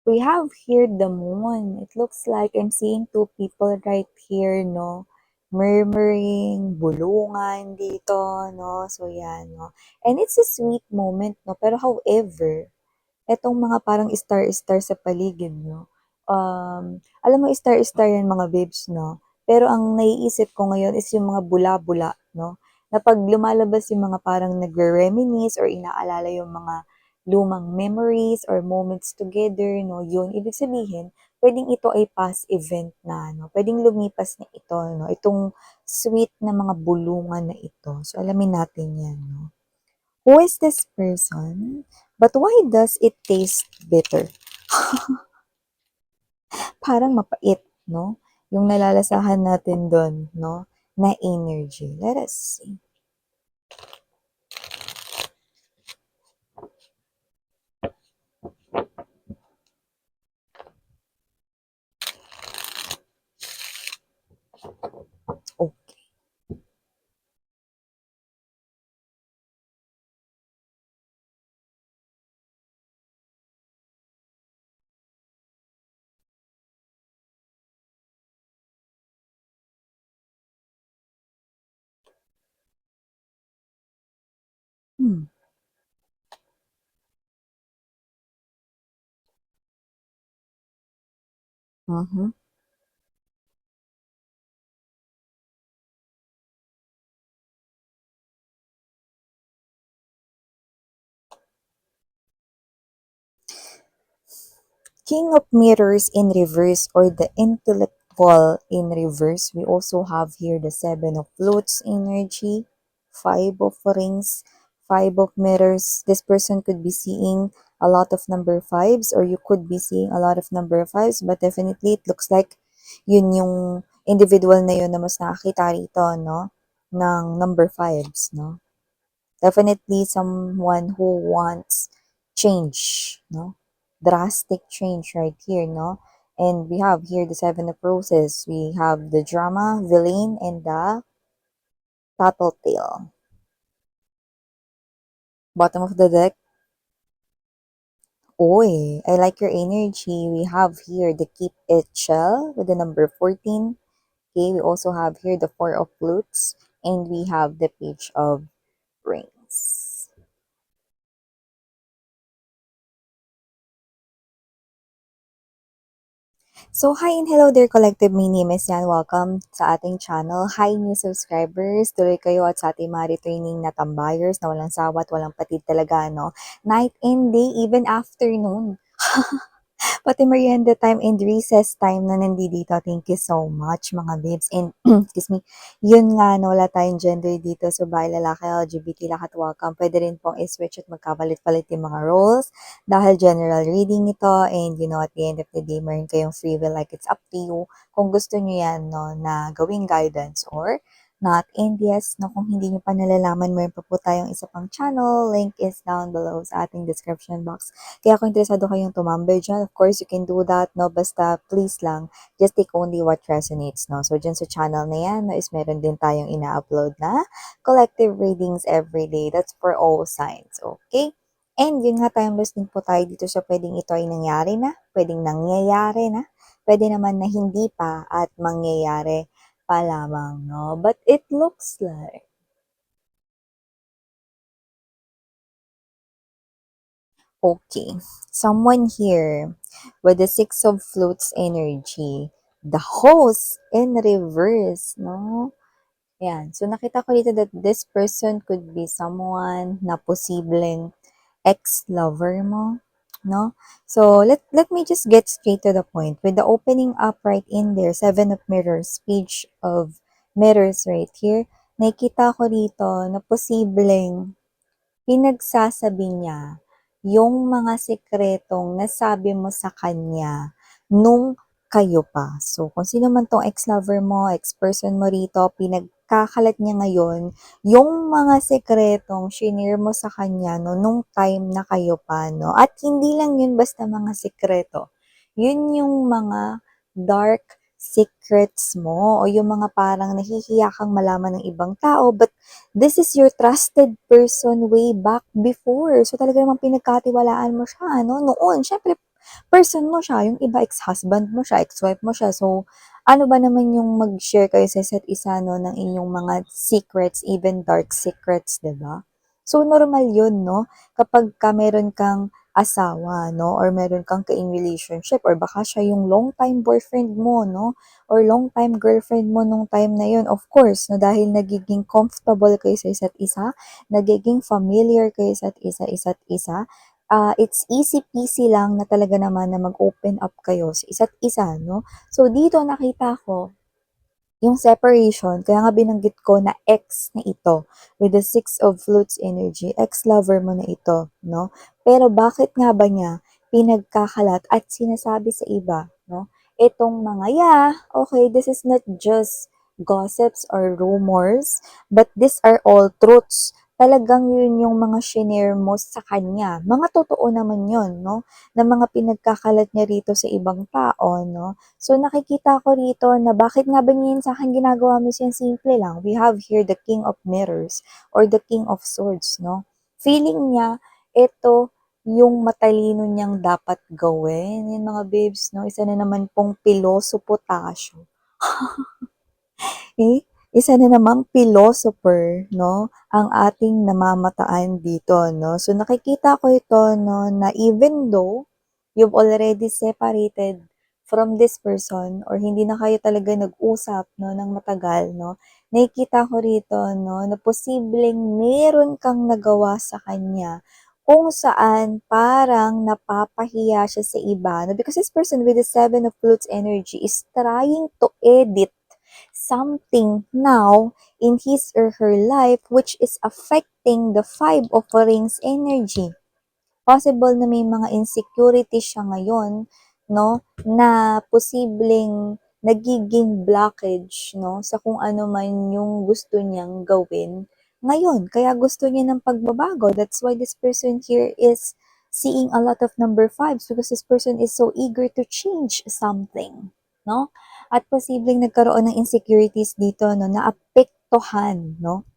We have here the moon. It looks like I'm seeing two people right here, no? Murmuring, bulungan dito, no? So, yan, no? And it's a sweet moment, no? Pero however, etong mga parang star-star sa paligid, no? Alam mo, star-star yan mga babes, no? Pero ang naiisip ko ngayon is yung mga bula-bula, no? Na pag lumalabas yung mga parang nagre-reminisce or inaalala yung mga lumang memories or moments together, no? Yun, ibig sabihin, pwedeng ito ay past event na, no? Pwedeng lumipas na ito, no? Itong sweet na mga bulungan na ito. So, alamin natin yan, no? Who is this person? But why does it taste bitter? Parang mapait, no? Yung nalalasahan natin doon, no? Na energy. Let us see. Okay. Hmm. Mhm. King of Mirrors in reverse or the intellectual in reverse. We also have here the Seven of Flutes energy, Five of Rings, Five of Mirrors. This person could be seeing a lot of number fives or you could be seeing a lot of number fives but definitely it looks like yun yung individual na yun na mas nakakita rito, no? Ng number fives, no? Definitely someone who wants change, no? Drastic change right here, no? And we have here the Seven of Roses. We have the drama, villain, and the tattletale. Bottom of the deck. Oy, I like your energy. We have here the Keep It Chill with the number 14. Okay, we also have here the Four of Flutes. And we have the Page of Rings. So, hi and hello there, Collective. My name is Yan. Welcome sa ating channel. Hi, new subscribers. Tuloy kayo at sa ating mga returning na tambayers na walang sawat, walang patid talaga, no? Night and day, even afternoon. Pati merienda time and recess time na nandito. Thank you so much, mga babes. And, excuse me, yun nga, no, wala tayong gender dito. So, by lalaki, LGBT, lahat welcome. Pwede rin pong i-switch at magkapalit-palit yung mga roles dahil general reading ito. And, you know, at the end of the day, meron kayong free will like it's up to you kung gusto nyo yan, no, na gawing guidance or not. And yes, no, kung hindi nyo pa nalalaman, meron pa po tayong isa pang channel. Link is down below sa ating description box. Kaya kung interesado kayong tumambay dyan, of course, you can do that, no? Basta, please lang, just take only what resonates, no? So, dyan sa channel na yan, no, is meron din tayong ina-upload na collective readings every day. That's for all signs, okay? And yun nga, timeless din po tayo dito sa pwedeng ito ay nangyari na, pwedeng nangyayari na, pwede naman na hindi pa at mangyayari pa lamang, no? But it looks like okay, someone here with the Six of Flutes energy, the host in reverse, no? Yan. So, nakita ko dito that this person could be someone na posibleng ex-lover mo, no? So, let me just get straight to the point. With the opening up right in there, Seven of Mirrors, Page of Mirrors right here, nakita ko dito na posibleng pinagsasabi niya yung mga sikretong nasabi mo sa kanya nung kayo pa. So, kung sino man tong ex-lover mo, ex-person mo rito, pinagkakalat niya ngayon yung mga sikretong shinare mo sa kanya no, nung time na kayo pa. No? At hindi lang yun basta mga sikreto. Yun yung mga dark secrets mo o yung mga parang nahihiya kang malaman ng ibang tao but this is your trusted person way back before. So talaga namang pinagkatiwalaan mo siya, no? Noon, syempre, person mo siya, yung iba ex-husband mo siya, ex-wife mo siya. So, ano ba naman yung mag-share kayo sa isa't isa 'no, ng inyong mga secrets, even dark secrets, 'di ba? So, normal yun 'no, kapagka meron kang asawa 'no, or meron kang ka-in relationship or baka siya yung long time boyfriend mo 'no, or long time girlfriend mo nung time na yun. Of course 'no, dahil nagiging comfortable kayo sa isa't isa, nagiging familiar kayo isa't isa, it's easy peasy lang na talaga naman na mag-open up kayo sa isa't isa 'no. So, dito nakita ko yung separation, kaya nga binanggit ko na ex na ito with the Six of Flutes energy, ex-lover mo na ito, no? Pero bakit nga ba niya pinagkakalat at sinasabi sa iba, no? Itong mga, yeah, okay, this is not just gossips or rumors, but these are all truths. Talagang yun yung mga shinare mo sa kanya. Mga totoo naman yun, no? Na mga pinagkakalat niya rito sa ibang tao, no? So, nakikita ko rito na bakit nga ba niya yun sa'kin ginagawa, Miss, yan simple lang. We have here the King of Mirrors or the King of Swords, no? Feeling niya, ito yung matalino niyang dapat gawin. Yan mga babes, no? Isa na naman pong piloso potasyo. Eh, isa na namang philosopher, no, ang ating namamataan dito, no. So, nakikita ko ito, no, na even though you've already separated from this person or hindi na kayo talaga nag-usap, no, ng matagal, no, nakikita ko rito, no, na posibleng meron kang nagawa sa kanya kung saan parang napapahiya siya sa iba. No? Because this person with the Seven of Flutes energy is trying to edit something now in his or her life which is affecting the Five of Rings energy. Possible na may mga insecurity siya ngayon, no, na posibleng nagiging blockage, no, sa kung ano man yung gusto niyang gawin ngayon. Kaya gusto niya ng pagbabago. That's why this person here is seeing a lot of number fives because this person is so eager to change something, no? At posibleng nagkaroon ng insecurities dito, no, na apektuhan, no?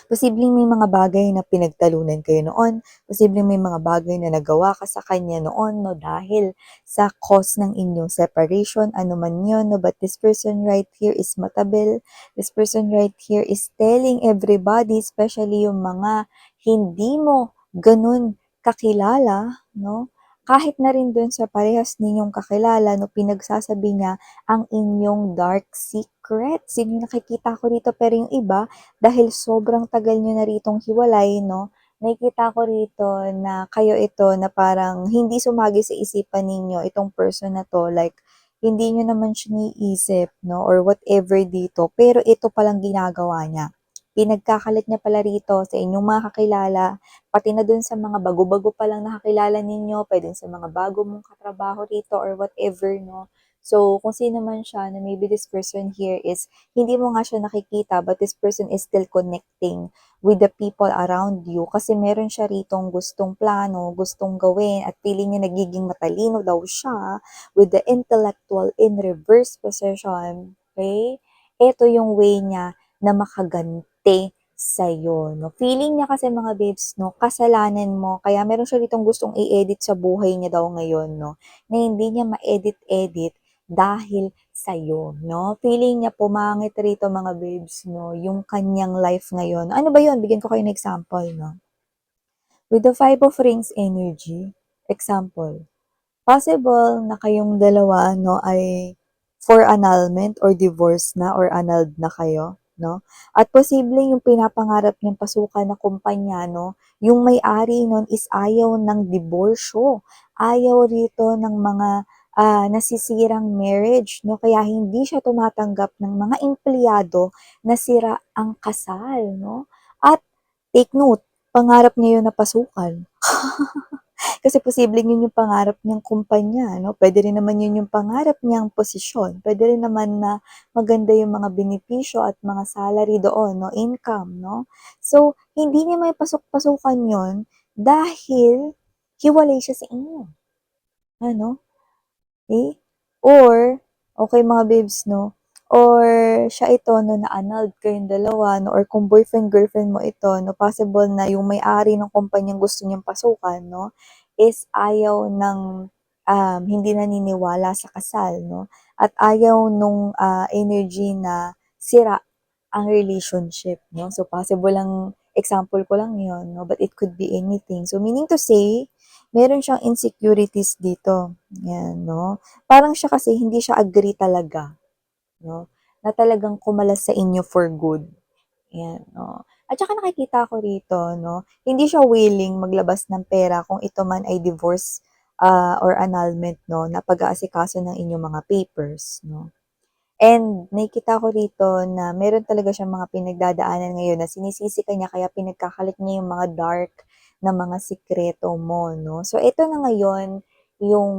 Posibleng may mga bagay na pinagtalunan kayo noon, posibleng may mga bagay na nagawa ka sa kanya noon, no, dahil sa cause ng inyong separation, ano man yun, no, but this person right here is matabil, this person right here is telling everybody, especially yung mga hindi mo ganun kakilala, no, kahit na rin dun sa parehas ninyong kakilala, no, pinagsasabi niya ang inyong dark secrets. Yun yung nakikita ko dito, pero yung iba, dahil sobrang tagal nyo na ritong hiwalay, no, nakikita ko rito na kayo ito na parang hindi sumagi sa isipan ninyo itong person na to, like, hindi nyo naman siya niisip, no, or whatever dito, pero ito palang ginagawa niya. Pinagkakalat niya pala rito sa inyong mga kakilala, pati na dun sa mga bago-bago pa lang nakakilala ninyo, pwede sa mga bago mong katrabaho rito or whatever, no. So, kung sino man siya, na maybe this person here is hindi mo nga siya nakikita, but this person is still connecting with the people around you kasi meron siya ritong gustong plano, gustong gawin, at feeling niya nagiging matalino daw siya with the intellectual in reverse position. Okay? Ito yung way niya na makaganti sa'yo, no? Feeling niya kasi mga babes, no, kasalanan mo, kaya meron siya ditong gustong i-edit sa buhay niya daw ngayon, no, na hindi niya ma-edit-edit dahil sa'yo, no? Feeling niya pumangit rito mga babes, no? Yung kanyang life ngayon. Ano ba yun? Bigyan ko kayo ng example, no? With the Five of Rings energy, example, possible na kayong dalawa, no, ay for annulment or divorce na or annulled na kayo, no? At posibleng yung pinapangarap niyang pasukan na kumpanya, no, yung may-ari nun is ayaw ng diborsyo. Ayaw rito ng mga nasisirang marriage, no? Kaya hindi siya tumatanggap ng mga empleyado na sira ang kasal, no? At take note, pangarap niya yun na pasukan. Kasi posibleng yun yung pangarap niyang kumpanya, no? Pwede rin naman yun yung pangarap niyang posisyon. Pwede rin naman na maganda yung mga benepisyo at mga salary doon, no? Income, no? So, hindi niya may pasok-pasukan yun dahil hiwalay siya sa inyo. Ano? Eh? Or, okay mga babes, no? Or siya ito, no, na-annulled kayong dalawa, no? Or kung boyfriend-girlfriend mo ito, no? Possible na yung may-ari ng kumpanyang gusto niyang pasukan, no? Is ayaw ng hindi naniniwala sa kasal 'no, at ayaw nung, energy na sira ang relationship 'no. So, possible lang example ko lang yon 'no, but it could be anything. So, meaning to say, meron siyang insecurities dito, 'yan 'no. Parang siya kasi hindi siya agree talaga 'no, na talagang kumalas sa inyo for good. 'Yan, oo. At saka nakikita ko rito 'no, hindi siya willing maglabas ng pera kung ito man ay divorce, or annulment 'no, na pag-aasikaso ng inyong mga papers 'no. And nakikita ko rito na meron talaga siyang mga pinagdadaanan ngayon na sinisisi ka niya kaya pinagkakalat niya yung mga dark na mga sikreto mo 'no. So ito na ngayon yung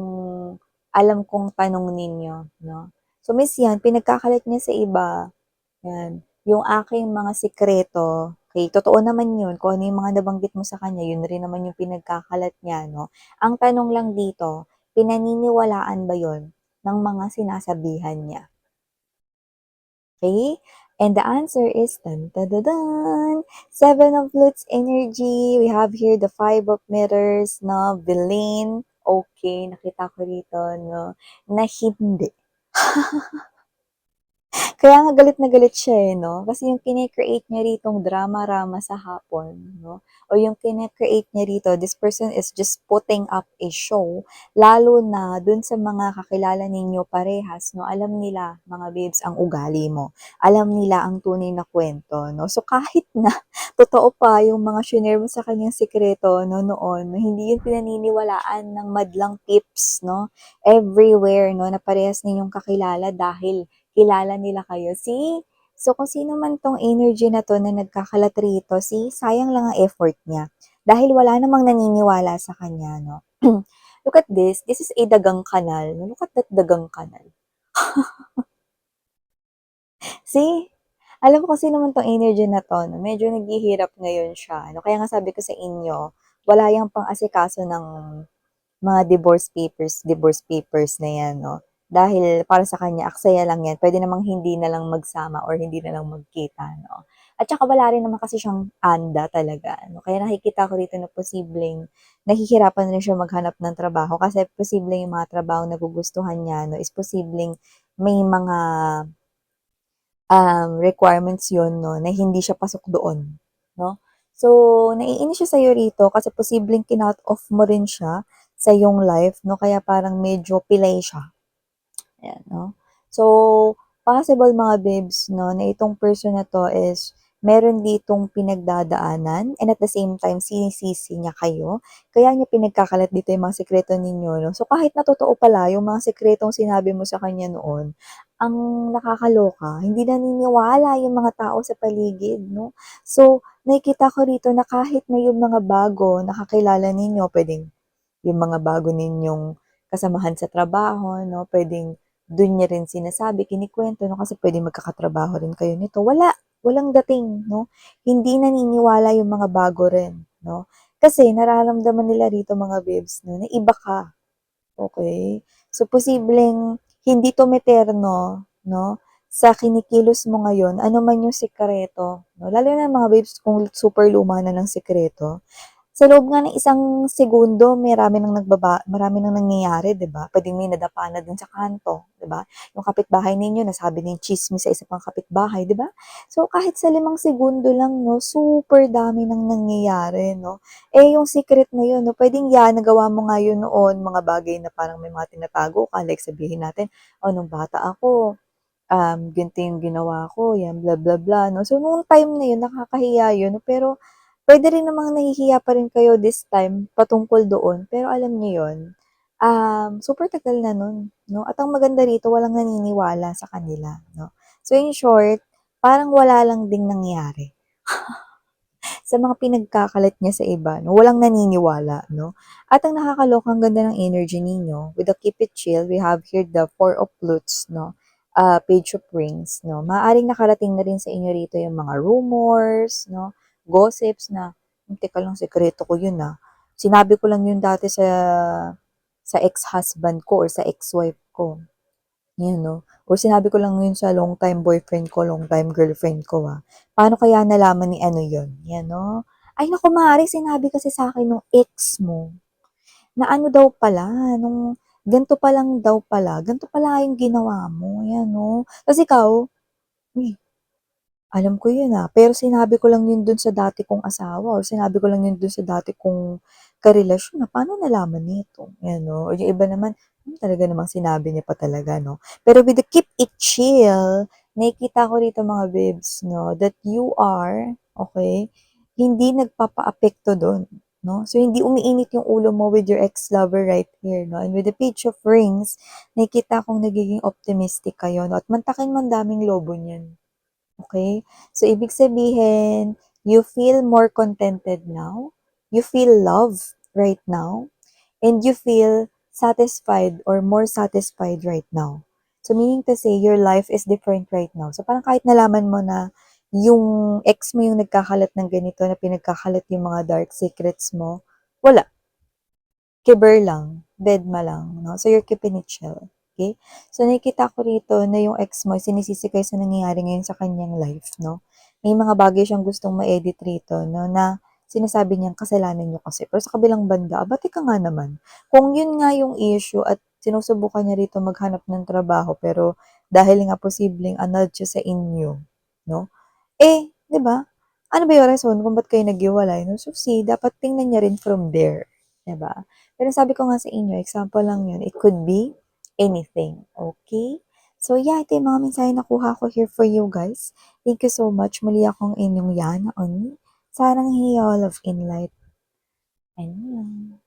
alam kong tanong ninyo 'no. So Miss yan, pinagkakalat niya sa iba, yan, yung aking mga sikreto, okey, totoo naman yun kung ano yung mga nabanggit mo sa kanya yun rin naman yung pinagkakalat niya 'no. Ang tanong lang dito, pinaniniwalaan ba yun ng mga sinasabihan niya? Okay? And the answer is dun, dun, dun, dun, Seven of Flutes energy. We have here the Five of Mirrors, no? Villain. Okay, nakita ko rito, no? Na hindi. Kaya nga galit na galit siya, eh, 'no? Kasi yung kine-create niya ritong drama-rama sa hapon, 'no, o yung kine-create niya rito, this person is just putting up a show, lalo na dun sa mga kakilala ninyo parehas, 'no, alam nila, mga babes, ang ugali mo. Alam nila ang tunay na kwento 'no. So, kahit na totoo pa yung mga shinare mo sa kanyang sikreto 'no, noon, no, hindi yun pinaniniwalaan ng madlang tips 'no, everywhere 'no, na parehas ninyong kakilala dahil kilala nila kayo. See? So, kung sino man 'tong energy na 'to na nagkakalat rito, see, sayang lang ang effort niya. Dahil wala namang naniniwala sa kanya, 'no? Look at this. This is a dagang kanal. Look at that dagang kanal. See? Alam mo kung sino man 'tong energy na 'to 'no, medyo naghihirap ngayon siya, ano. Kaya nga sabi ko sa inyo, wala 'yang pang-asikaso ng mga divorce papers na 'yan 'no. Dahil para sa kanya aksaya lang 'yan, puwede namang hindi na lang magsama or hindi na lang magkita 'no. At saka wala rin naman kasi siyang anda talaga ano, kaya nakikita ko rito na posibleng nahihirapan rin siya maghanap ng trabaho kasi posibleng yung mga trabahong nagugustuhan niya 'no is posibleng may mga, requirements 'yun 'no na hindi siya pasok doon 'no. So, naiinis siya sa'yo rito kasi posibleng kinout off mo rin siya sa iyong life 'no, kaya parang medyo pilay siya. Ayan 'no. So, possible mga babes 'no, na itong person na 'to is meron ditong pinagdadaanan and at the same time sinisisi niya kayo. Kaya niya pinagkakalat dito yung mga sikreto ninyo 'no. So, kahit na totoo pala yung mga sikretong sinabi mo sa kanya noon, ang nakakaloka hindi naniniwala yung mga tao sa paligid 'no. So, nakikita ko rito na kahit na yung mga bago na kakilala ninyo, puwedeng yung mga bago ninyong kasamahan sa trabaho 'no, puwedeng dun niya rin sinasabi, kinukuwento 'no, kasi puwedeng magkakatrabaho rin kayo nito. Walang dating 'no, hindi naniniwala yung mga bago rin 'no. Kasi nararamdaman nila rito mga babes 'no, na iba ka, okey? So, posibleng hindi tumeterno 'no, sa kinikilos mo ngayon, ano man yung sikreto 'no, lalo na mga babes kung super luma na ng sikreto. Sa loob nga ng isang segundo marami ng nangyayari, 'di ba? Puwedeng may nadapa na dun sa kanto, 'di ba? Yung kapitbahay ninyo nasabi ng tsismis sa isa pang kapitbahay, 'di ba? So, kahit sa 5 segundo lang 'no, super dami ng nangyayari 'no. Eh, yung secret na yun 'no, puwedeng nagawa mo nga yun noon, mga bagay na parang may mga tinatago ka, like sabihin natin, "Oh, nung bata ako, ganito yung ginawa ko, yan bla bla bla," 'no. So, nung time na yun nakakahiya yun 'no, pero puwede rin namang nahihiya pa rin kayo this time patungkol doon, pero alam niyo yun, super tagal na nun 'no, at ang maganda rito walang naniniwala sa kanila 'no. So, in short, parang wala lang ding nangyari sa mga pinagkakalat niya sa iba 'no, walang naniniwala 'no. At ang nakakaloka, ang ganda ng energy ninyo with the keep it chill, we have here the Four of Flutes 'no, Page of Rings 'no. Maaaring nakarating na rin sa inyo rito yung mga rumors 'no, gossips na, "Teka lang, sikreto ko yun, Sinabi ko lang yun dati sa ex-husband ko or sa ex-wife ko." 'Yan 'no, or sinabi ko lang yun sa long time boyfriend ko, long time girlfriend ko, Paano kaya nalaman ni ano yun, 'yan 'no. Ay naku, maaring sinabi kasi sa'kin nung ex mo na ano daw pala, nung gan'to pa lang daw pala, gan'to pala yung ginawa mo, yan 'no. Tas ikaw, "Uy, alam ko yun, pero sinabi ko lang yun dun sa dati kong asawa or sinabi ko lang yun dun sa dati kong karelasyon, paano nalaman nito?" Yan 'no, or yung iba naman, talaga namang sinabi niya pa talaga 'no. Pero with the keep it chill, nakikita ko rito mga babes 'no, that you are, okey, hindi nagpapaapekto dun 'no. So, hindi umiinit yung ulo mo with your ex-lover right here 'no, and with the page of rings, nakikita kong nagiging optimistic kayo 'no, at mantakin mo ang daming lobo niyan. Okay, so ibig sabihin, you feel more contented now, you feel love right now, and you feel satisfied or more satisfied right now. So meaning to say, your life is different right now. So parang kahit nalaman mo na yung ex mo yung nagkakalat ng ganito, na pinagkakalat yung mga dark secrets mo, wala, kiber lang, dedma lang 'no, so you're keeping it chill, okey? So nakikita ko rito na yung ex mo sinisisi ka sa nangyayari ngayon sa kanyang life 'no. May mga bagay siyang gustong ma-edit rito 'no, na sinasabi niyang kasalanan niyo kasi. Pero sa kabilang banda, aba teka nga naman, kung yun nga yung issue at sinusubukan niya rito maghanap ng trabaho pero dahil nga posibleng annulled siya sa inyo 'no, 'di ba? Ano ba yung rason kung ba't kayo naghiwalay 'no? So see, dapat tingnan niya rin from there, 'di ba? Pero sabi ko nga sa inyo, example lang yun, it could be anything, okay? So yeah, ito yung mga mensaheng nakuha ko here for you guys. Thank you so much. Muli akong inyong Yana Oni. Sarang Hiyol of Inlight. Ayun lang.